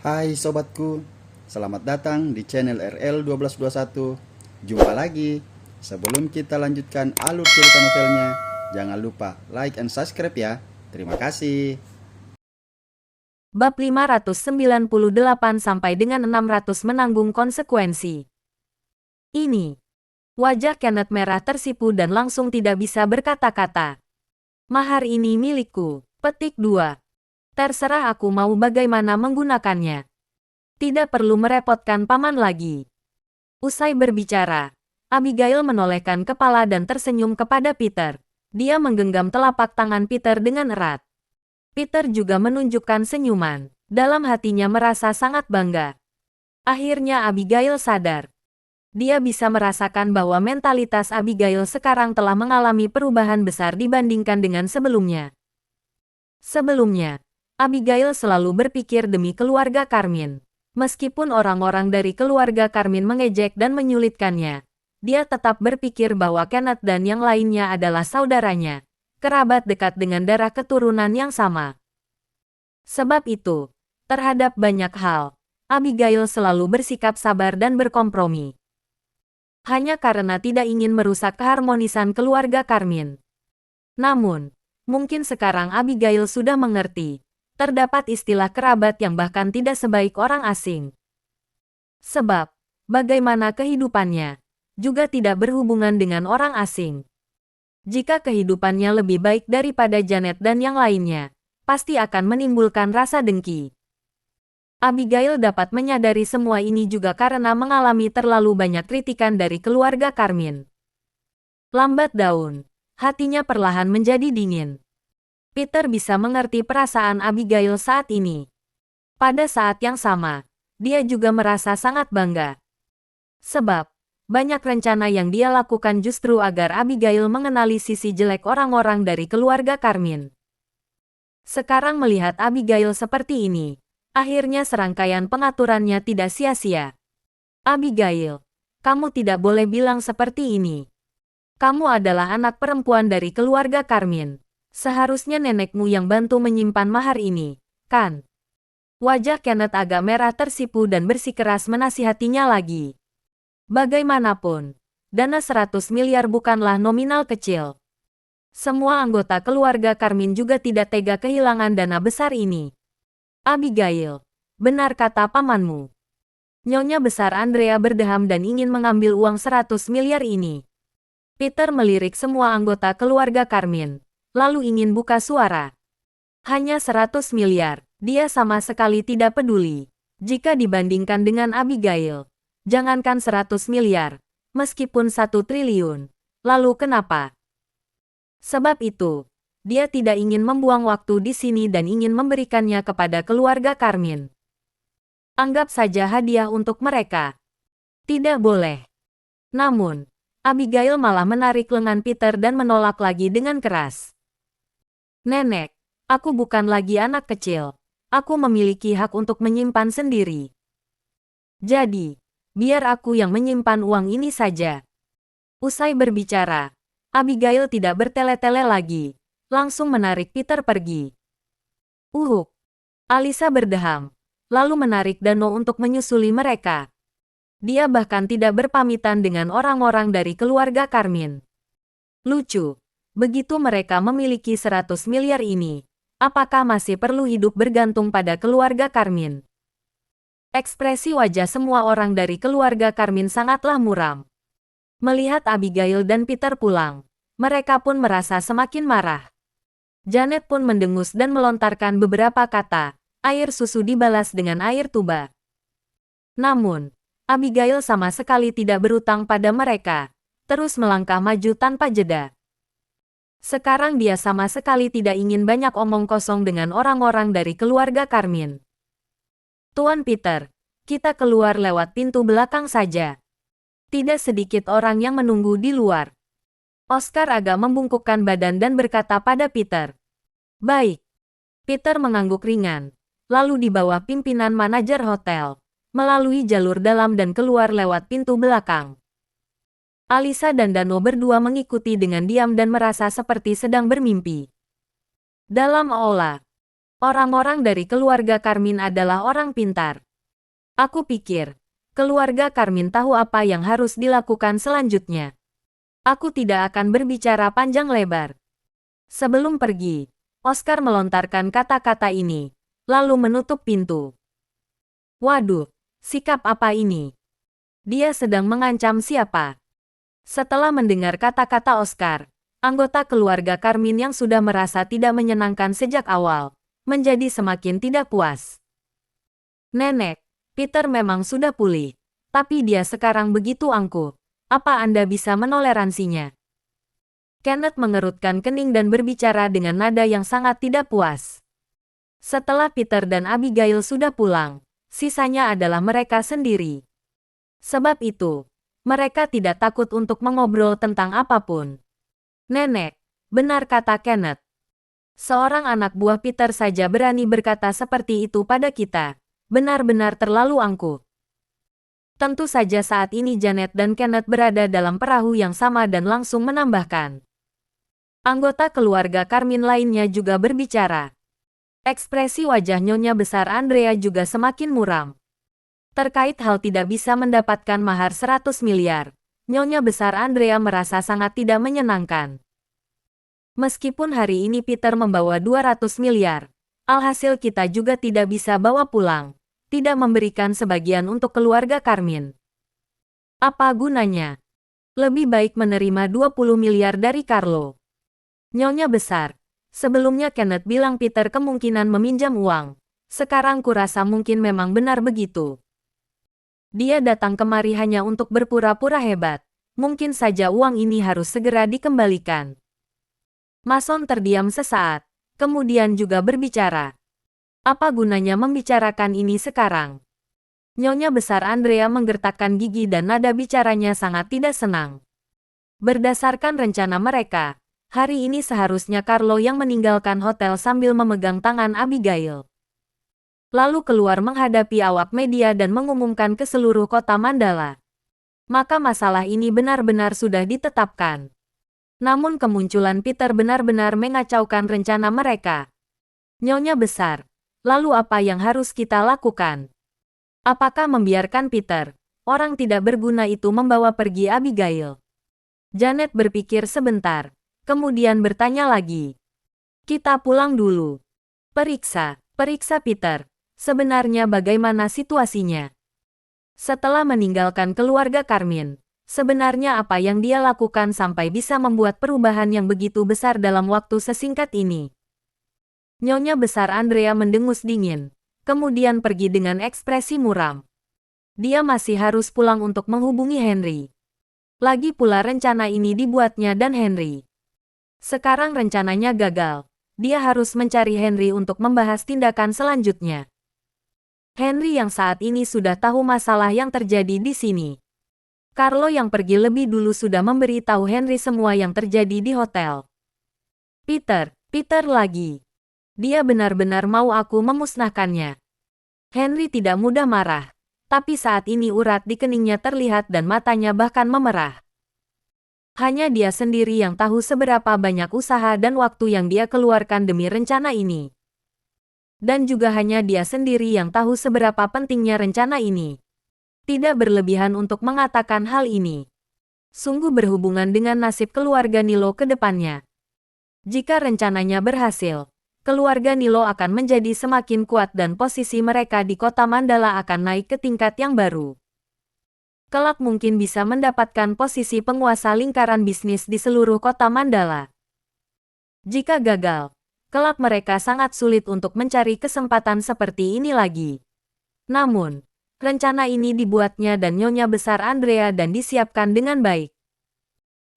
Hai sobatku, selamat datang di channel RL1221. Jumpa lagi. Sebelum kita lanjutkan alur cerita novelnya, jangan lupa like and subscribe ya. Terima kasih. Bab 598 sampai dengan 600 menanggung konsekuensi. Ini. Wajah Kenneth merah tersipu dan langsung tidak bisa berkata-kata. Mahar ini milikku. Petik 2. Terserah aku mau bagaimana menggunakannya. Tidak perlu merepotkan paman lagi. Usai berbicara, Abigail menolehkan kepala dan tersenyum kepada Peter. Dia menggenggam telapak tangan Peter dengan erat. Peter juga menunjukkan senyuman. Dalam hatinya merasa sangat bangga. Akhirnya Abigail sadar. Dia bisa merasakan bahwa mentalitas Abigail sekarang telah mengalami perubahan besar dibandingkan dengan sebelumnya. Sebelumnya, Abigail selalu berpikir demi keluarga Carmine. Meskipun orang-orang dari keluarga Carmine mengejek dan menyulitkannya, dia tetap berpikir bahwa Kenneth dan yang lainnya adalah saudaranya, kerabat dekat dengan darah keturunan yang sama. Sebab itu, terhadap banyak hal, Abigail selalu bersikap sabar dan berkompromi. Hanya karena tidak ingin merusak keharmonisan keluarga Carmine. Namun, mungkin sekarang Abigail sudah mengerti. Terdapat istilah kerabat yang bahkan tidak sebaik orang asing. Sebab, bagaimana kehidupannya, juga tidak berhubungan dengan orang asing. Jika kehidupannya lebih baik daripada Janet dan yang lainnya, pasti akan menimbulkan rasa dengki. Abigail dapat menyadari semua ini juga karena mengalami terlalu banyak kritikan dari keluarga Carmine. Lambat daun, hatinya perlahan menjadi dingin. Peter bisa mengerti perasaan Abigail saat ini. Pada saat yang sama, dia juga merasa sangat bangga. Sebab, banyak rencana yang dia lakukan justru agar Abigail mengenali sisi jelek orang-orang dari keluarga Carmine. Sekarang melihat Abigail seperti ini, akhirnya serangkaian pengaturannya tidak sia-sia. Abigail, kamu tidak boleh bilang seperti ini. Kamu adalah anak perempuan dari keluarga Carmine. Seharusnya nenekmu yang bantu menyimpan mahar ini, kan? Wajah Kenneth agak merah tersipu dan bersikeras menasihatinya lagi. Bagaimanapun, dana 100 miliar bukanlah nominal kecil. Semua anggota keluarga Carmine juga tidak tega kehilangan dana besar ini. Abigail, benar kata pamanmu. Nyonya besar Andrea berdeham dan ingin mengambil uang 100 miliar ini. Peter melirik semua anggota keluarga Carmine, lalu ingin buka suara. Hanya 100 miliar, dia sama sekali tidak peduli. Jika dibandingkan dengan Abigail, jangankan 100 miliar, meskipun 1 triliun. Lalu kenapa? Sebab itu, dia tidak ingin membuang waktu di sini dan ingin memberikannya kepada keluarga Carmine. Anggap saja hadiah untuk mereka. Tidak boleh. Namun, Abigail malah menarik lengan Peter dan menolak lagi dengan keras. Nenek, aku bukan lagi anak kecil. Aku memiliki hak untuk menyimpan sendiri. Jadi, biar aku yang menyimpan uang ini saja. Usai berbicara, Abigail tidak bertele-tele lagi. Langsung menarik Peter pergi. Alisa berdeham, lalu menarik Dano untuk menyusuli mereka. Dia bahkan tidak berpamitan dengan orang-orang dari keluarga Carmine. Lucu, begitu mereka memiliki 100 miliar ini, apakah masih perlu hidup bergantung pada keluarga Carmine? Ekspresi wajah semua orang dari keluarga Carmine sangatlah muram. Melihat Abigail dan Peter pulang, mereka pun merasa semakin marah. Janet pun mendengus dan melontarkan beberapa kata. Air susu dibalas dengan air tuba. Namun, Abigail sama sekali tidak berutang pada mereka, terus melangkah maju tanpa jeda. Sekarang dia sama sekali tidak ingin banyak omong kosong dengan orang-orang dari keluarga Carmine. Tuan Peter, kita keluar lewat pintu belakang saja. Tidak sedikit orang yang menunggu di luar. Oscar agak membungkukkan badan dan berkata pada Peter. Baik. Peter mengangguk ringan, lalu di bawah pimpinan manajer hotel, melalui jalur dalam dan keluar lewat pintu belakang. Alisa dan Dano berdua mengikuti dengan diam dan merasa seperti sedang bermimpi. Dalam aula, Orang-orang dari keluarga Carmine adalah orang pintar. Aku pikir, keluarga Carmine tahu apa yang harus dilakukan selanjutnya. Aku tidak akan berbicara panjang lebar. Sebelum pergi, Oscar melontarkan kata-kata ini, lalu menutup pintu. Waduh, sikap apa ini? Dia sedang mengancam siapa? Setelah mendengar kata-kata Oscar, anggota keluarga Carmine yang sudah merasa tidak menyenangkan sejak awal, menjadi semakin tidak puas. Nenek, Peter memang sudah pulih, tapi dia sekarang begitu angkuh. Apa Anda bisa menoleransinya? Kenneth mengerutkan kening dan berbicara dengan nada yang sangat tidak puas. Setelah Peter dan Abigail sudah pulang, sisanya adalah mereka sendiri. Sebab itu, mereka tidak takut untuk mengobrol tentang apapun. Nenek, benar kata Kenneth. Seorang anak buah Peter saja berani berkata seperti itu pada kita. Benar-benar terlalu angkuh. Tentu saja saat ini Janet dan Kenneth berada dalam perahu yang sama dan langsung menambahkan. Anggota keluarga Carmine lainnya juga berbicara. Ekspresi wajah Nyonya Besar Andrea juga semakin muram. Terkait hal tidak bisa mendapatkan mahar 100 miliar, Nyonya Besar Andrea merasa sangat tidak menyenangkan. Meskipun hari ini Peter membawa 200 miliar, alhasil kita juga tidak bisa bawa pulang, tidak memberikan sebagian untuk keluarga Carmine. Apa gunanya? Lebih baik menerima 20 miliar dari Carlo. Nyonya Besar, sebelumnya Kenneth bilang Peter kemungkinan meminjam uang. Sekarang kurasa mungkin memang benar begitu. Dia datang kemari hanya untuk berpura-pura hebat. Mungkin saja uang ini harus segera dikembalikan. Mason terdiam sesaat, kemudian juga berbicara. Apa gunanya membicarakan ini sekarang? Nyonya Besar Andrea menggertakkan gigi dan nada bicaranya sangat tidak senang. Berdasarkan rencana mereka, hari ini seharusnya Carlo yang meninggalkan hotel sambil memegang tangan Abigail. Lalu keluar menghadapi awak media dan mengumumkan ke seluruh kota Mandala. Maka masalah ini benar-benar sudah ditetapkan. Namun kemunculan Peter benar-benar mengacaukan rencana mereka. Nyonya Besar, lalu apa yang harus kita lakukan? Apakah membiarkan Peter, orang tidak berguna itu membawa pergi Abigail? Janet berpikir sebentar, kemudian bertanya lagi. Kita pulang dulu. Periksa Peter. Sebenarnya bagaimana situasinya? Setelah meninggalkan keluarga Carmine, sebenarnya apa yang dia lakukan sampai bisa membuat perubahan yang begitu besar dalam waktu sesingkat ini? Nyonya Besar Andrea mendengus dingin, kemudian pergi dengan ekspresi muram. Dia masih harus pulang untuk menghubungi Henry. Lagi pula rencana ini dibuatnya dan Henry. Sekarang rencananya gagal. Dia harus mencari Henry untuk membahas tindakan selanjutnya. Henry yang saat ini sudah tahu masalah yang terjadi di sini. Carlo yang pergi lebih dulu sudah memberitahu Henry semua yang terjadi di hotel. Peter lagi. Dia benar-benar mau aku memusnahkannya. Henry tidak mudah marah, tapi saat ini urat di keningnya terlihat dan matanya bahkan memerah. Hanya dia sendiri yang tahu seberapa banyak usaha dan waktu yang dia keluarkan demi rencana ini. Dan juga hanya dia sendiri yang tahu seberapa pentingnya rencana ini. Tidak berlebihan untuk mengatakan hal ini. Sungguh berhubungan dengan nasib keluarga Nilo ke depannya. Jika rencananya berhasil, keluarga Nilo akan menjadi semakin kuat dan posisi mereka di kota Mandala akan naik ke tingkat yang baru. Kelak mungkin bisa mendapatkan posisi penguasa lingkaran bisnis di seluruh kota Mandala. Jika gagal, kelak mereka sangat sulit untuk mencari kesempatan seperti ini lagi. Namun, rencana ini dibuatnya dan Nyonya Besar Andrea dan disiapkan dengan baik.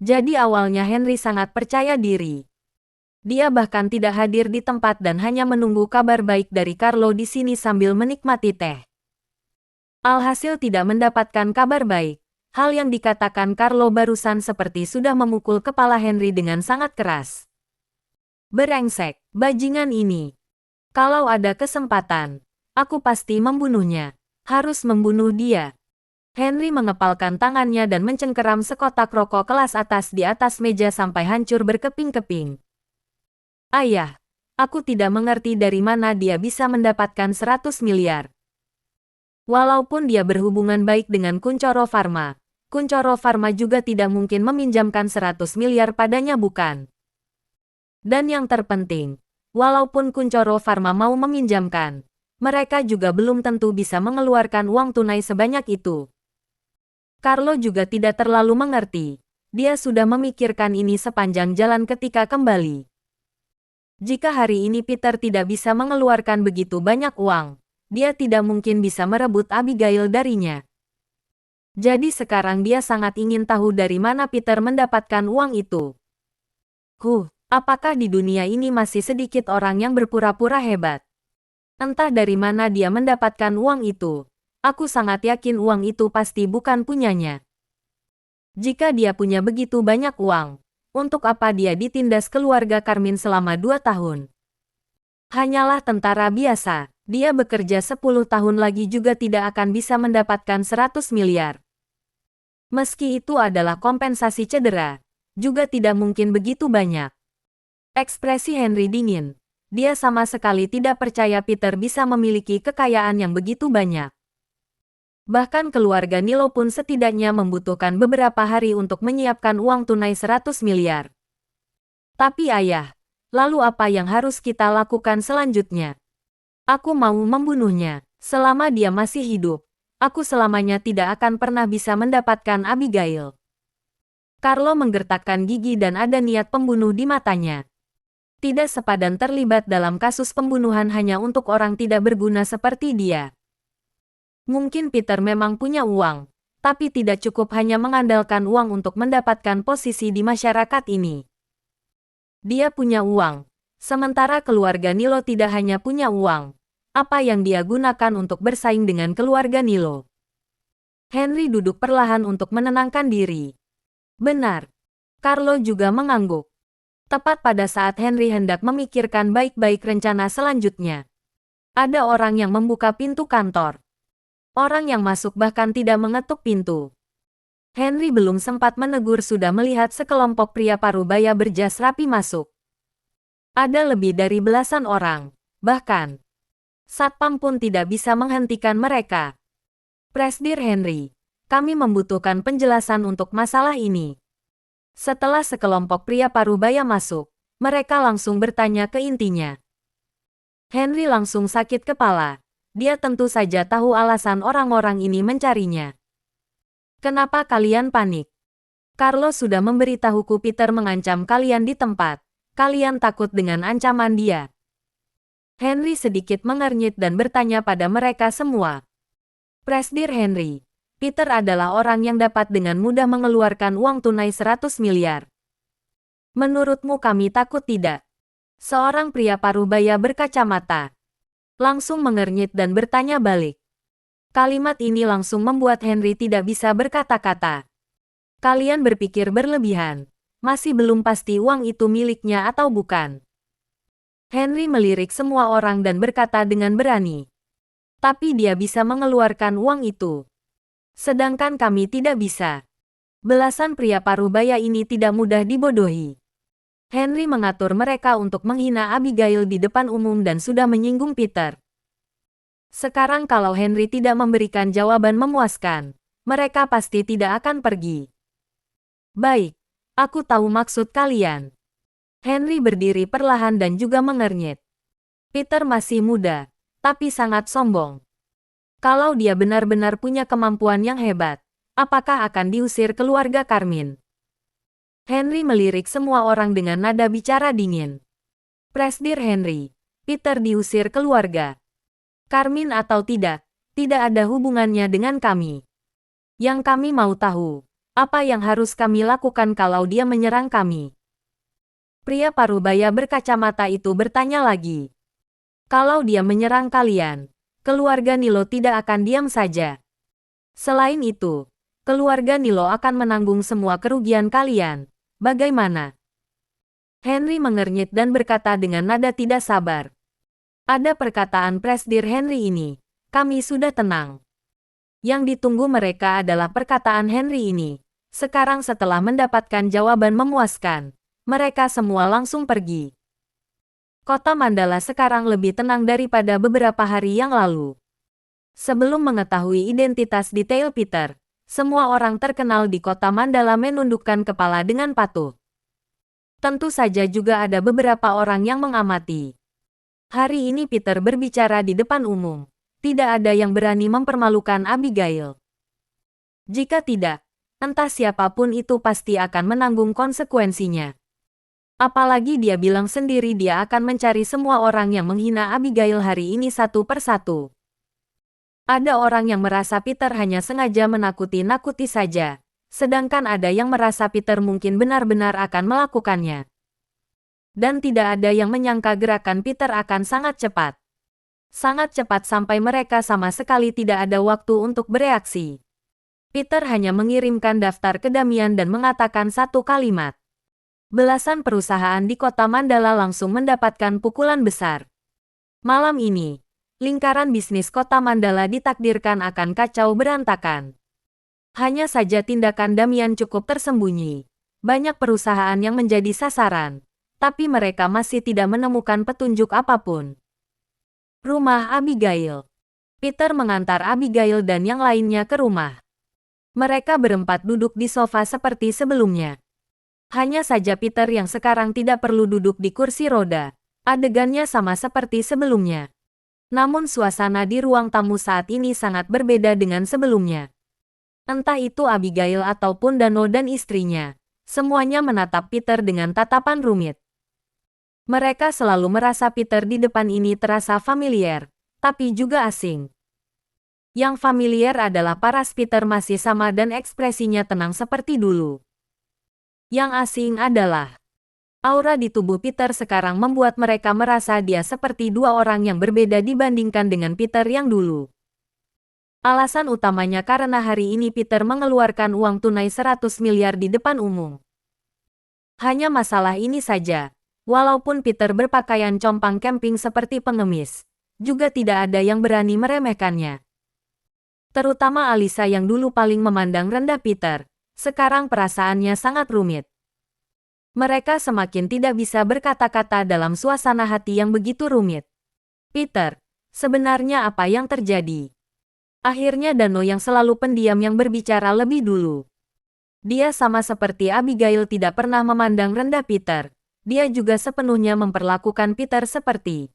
Jadi awalnya Henry sangat percaya diri. Dia bahkan tidak hadir di tempat dan hanya menunggu kabar baik dari Carlo di sini sambil menikmati teh. Alhasil tidak mendapatkan kabar baik. Hal yang dikatakan Carlo barusan seperti sudah memukul kepala Henry dengan sangat keras. Berengsek, bajingan ini. Kalau ada kesempatan, aku pasti membunuhnya. Harus membunuh dia. Henry mengepalkan tangannya dan mencengkeram sekotak rokok kelas atas di atas meja sampai hancur berkeping-keping. Ayah, Aku tidak mengerti dari mana dia bisa mendapatkan 100 miliar. Walaupun dia berhubungan baik dengan Kuncoro Pharma juga tidak mungkin meminjamkan 100 miliar padanya, bukan? Dan yang terpenting, walaupun Kuncoro Pharma mau meminjamkan, mereka juga belum tentu bisa mengeluarkan uang tunai sebanyak itu. Carlo juga tidak terlalu mengerti. Dia sudah memikirkan ini sepanjang jalan ketika kembali. Jika hari ini Peter tidak bisa mengeluarkan begitu banyak uang, dia tidak mungkin bisa merebut Abigail darinya. Jadi sekarang dia sangat ingin tahu dari mana Peter mendapatkan uang itu. Apakah di dunia ini masih sedikit orang yang berpura-pura hebat? Entah dari mana dia mendapatkan uang itu. Aku sangat yakin uang itu pasti bukan punyanya. Jika dia punya begitu banyak uang, untuk apa dia ditindas keluarga Carmine selama 2 tahun? Hanyalah tentara biasa, dia bekerja 10 tahun lagi juga tidak akan bisa mendapatkan 100 miliar. Meski itu adalah kompensasi cedera, juga tidak mungkin begitu banyak. Ekspresi Henry dingin. Dia sama sekali tidak percaya Peter bisa memiliki kekayaan yang begitu banyak. Bahkan keluarga Nilo pun setidaknya membutuhkan beberapa hari untuk menyiapkan uang tunai 100 miliar. Tapi ayah, lalu apa yang harus kita lakukan selanjutnya? Aku mau membunuhnya. Selama dia masih hidup, aku selamanya tidak akan pernah bisa mendapatkan Abigail. Carlo menggertakkan gigi dan ada niat pembunuh di matanya. Tidak sepadan terlibat dalam kasus pembunuhan hanya untuk orang tidak berguna seperti dia. Mungkin Peter memang punya uang, tapi tidak cukup hanya mengandalkan uang untuk mendapatkan posisi di masyarakat ini. Dia punya uang, sementara keluarga Nilo tidak hanya punya uang. Apa yang dia gunakan untuk bersaing dengan keluarga Nilo? Henry duduk perlahan untuk menenangkan diri. Benar. Carlo juga mengangguk. Tepat pada saat Henry hendak memikirkan baik-baik rencana selanjutnya, ada orang yang membuka pintu kantor. Orang yang masuk bahkan tidak mengetuk pintu. Henry belum sempat menegur sudah melihat sekelompok pria parubaya berjas rapi masuk. Ada lebih dari belasan orang, bahkan satpam pun tidak bisa menghentikan mereka. Presdir Henry, kami membutuhkan penjelasan untuk masalah ini. Setelah sekelompok pria parubaya masuk, mereka langsung bertanya ke intinya. Henry langsung sakit kepala. Dia tentu saja tahu alasan orang-orang ini mencarinya. Kenapa kalian panik? Carlo sudah memberitahuku Peter mengancam kalian di tempat. Kalian takut dengan ancaman dia. Henry sedikit mengernyit dan bertanya pada mereka semua. Presdir Henry, Peter adalah orang yang dapat dengan mudah mengeluarkan uang tunai 100 miliar. Menurutmu kami takut tidak? Seorang pria parubaya berkacamata langsung mengernyit dan bertanya balik. Kalimat ini langsung membuat Henry tidak bisa berkata-kata. Kalian berpikir berlebihan. Masih belum pasti uang itu miliknya atau bukan. Henry melirik semua orang dan berkata dengan berani. Tapi dia bisa mengeluarkan uang itu. Sedangkan kami tidak bisa. Belasan pria parubaya ini tidak mudah dibodohi. Henry mengatur mereka untuk menghina Abigail di depan umum dan sudah menyinggung Peter. Sekarang kalau Henry tidak memberikan jawaban memuaskan, mereka pasti tidak akan pergi. Baik, aku tahu maksud kalian. Henry berdiri perlahan dan juga mengernyit. Peter masih muda, tapi sangat sombong. Kalau dia benar-benar punya kemampuan yang hebat, apakah akan diusir keluarga Carmine? Henry melirik semua orang dengan nada bicara dingin. Presdir Henry, Peter diusir keluarga. Carmine atau tidak ada hubungannya dengan kami. Yang kami mau tahu, apa yang harus kami lakukan kalau dia menyerang kami? Pria parubaya berkacamata itu bertanya lagi. Kalau dia menyerang kalian, keluarga Nilo tidak akan diam saja. Selain itu, keluarga Nilo akan menanggung semua kerugian kalian. Bagaimana? Henry mengernyit dan berkata dengan nada tidak sabar. Ada perkataan Presdir Henry ini, kami sudah tenang. Yang ditunggu mereka adalah perkataan Henry ini. Sekarang setelah mendapatkan jawaban memuaskan, mereka semua langsung pergi. Kota Mandala sekarang lebih tenang daripada beberapa hari yang lalu. Sebelum mengetahui identitas detail Peter, semua orang terkenal di kota Mandala menundukkan kepala dengan patuh. Tentu saja juga ada beberapa orang yang mengamati. Hari ini Peter berbicara di depan umum. Tidak ada yang berani mempermalukan Abigail. Jika tidak, entah siapapun itu pasti akan menanggung konsekuensinya. Apalagi dia bilang sendiri dia akan mencari semua orang yang menghina Abigail hari ini satu persatu. Ada orang yang merasa Peter hanya sengaja menakuti-nakuti saja, sedangkan ada yang merasa Peter mungkin benar-benar akan melakukannya. Dan tidak ada yang menyangka gerakan Peter akan sangat cepat. Sangat cepat sampai mereka sama sekali tidak ada waktu untuk bereaksi. Peter hanya mengirimkan daftar kedamaian dan mengatakan satu kalimat. Belasan perusahaan di kota Mandala langsung mendapatkan pukulan besar. Malam ini, lingkaran bisnis kota Mandala ditakdirkan akan kacau berantakan. Hanya saja tindakan Damian cukup tersembunyi. Banyak perusahaan yang menjadi sasaran, tapi mereka masih tidak menemukan petunjuk apapun. Rumah Abigail. Peter mengantar Abigail dan yang lainnya ke rumah. Mereka berempat duduk di sofa seperti sebelumnya. Hanya saja Peter yang sekarang tidak perlu duduk di kursi roda. Adegannya sama seperti sebelumnya. Namun suasana di ruang tamu saat ini sangat berbeda dengan sebelumnya. Entah itu Abigail ataupun Dano dan istrinya, semuanya menatap Peter dengan tatapan rumit. Mereka selalu merasa Peter di depan ini terasa familiar, tapi juga asing. Yang familiar adalah paras Peter masih sama dan ekspresinya tenang seperti dulu. Yang asing adalah aura di tubuh Peter sekarang membuat mereka merasa dia seperti dua orang yang berbeda dibandingkan dengan Peter yang dulu. Alasan utamanya karena hari ini Peter mengeluarkan uang tunai 100 miliar di depan umum. Hanya masalah ini saja, walaupun Peter berpakaian compang camping seperti pengemis, juga tidak ada yang berani meremehkannya. Terutama Alisa yang dulu paling memandang rendah Peter. Sekarang perasaannya sangat rumit. Mereka semakin tidak bisa berkata-kata dalam suasana hati yang begitu rumit. Peter, sebenarnya apa yang terjadi? Akhirnya Dano yang selalu pendiam yang berbicara lebih dulu. Dia sama seperti Abigail tidak pernah memandang rendah Peter. Dia juga sepenuhnya memperlakukan Peter seperti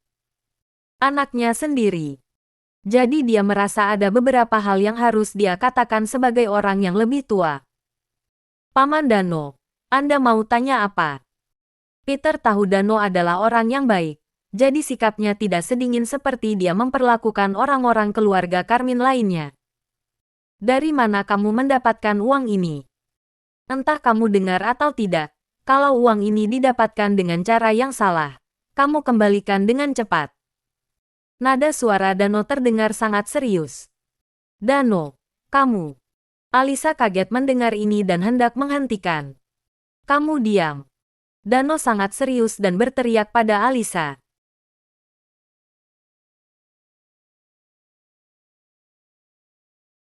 anaknya sendiri. Jadi dia merasa ada beberapa hal yang harus dia katakan sebagai orang yang lebih tua. Paman Dano, Anda mau tanya apa? Peter tahu Dano adalah orang yang baik, jadi sikapnya tidak sedingin seperti dia memperlakukan orang-orang keluarga Carmine lainnya. Dari mana kamu mendapatkan uang ini? Entah kamu dengar atau tidak, kalau uang ini didapatkan dengan cara yang salah, kamu kembalikan dengan cepat. Nada suara Dano terdengar sangat serius. Dano, kamu. Alisa kaget mendengar ini dan hendak menghentikan. Kamu diam. Dano sangat serius dan berteriak pada Alisa.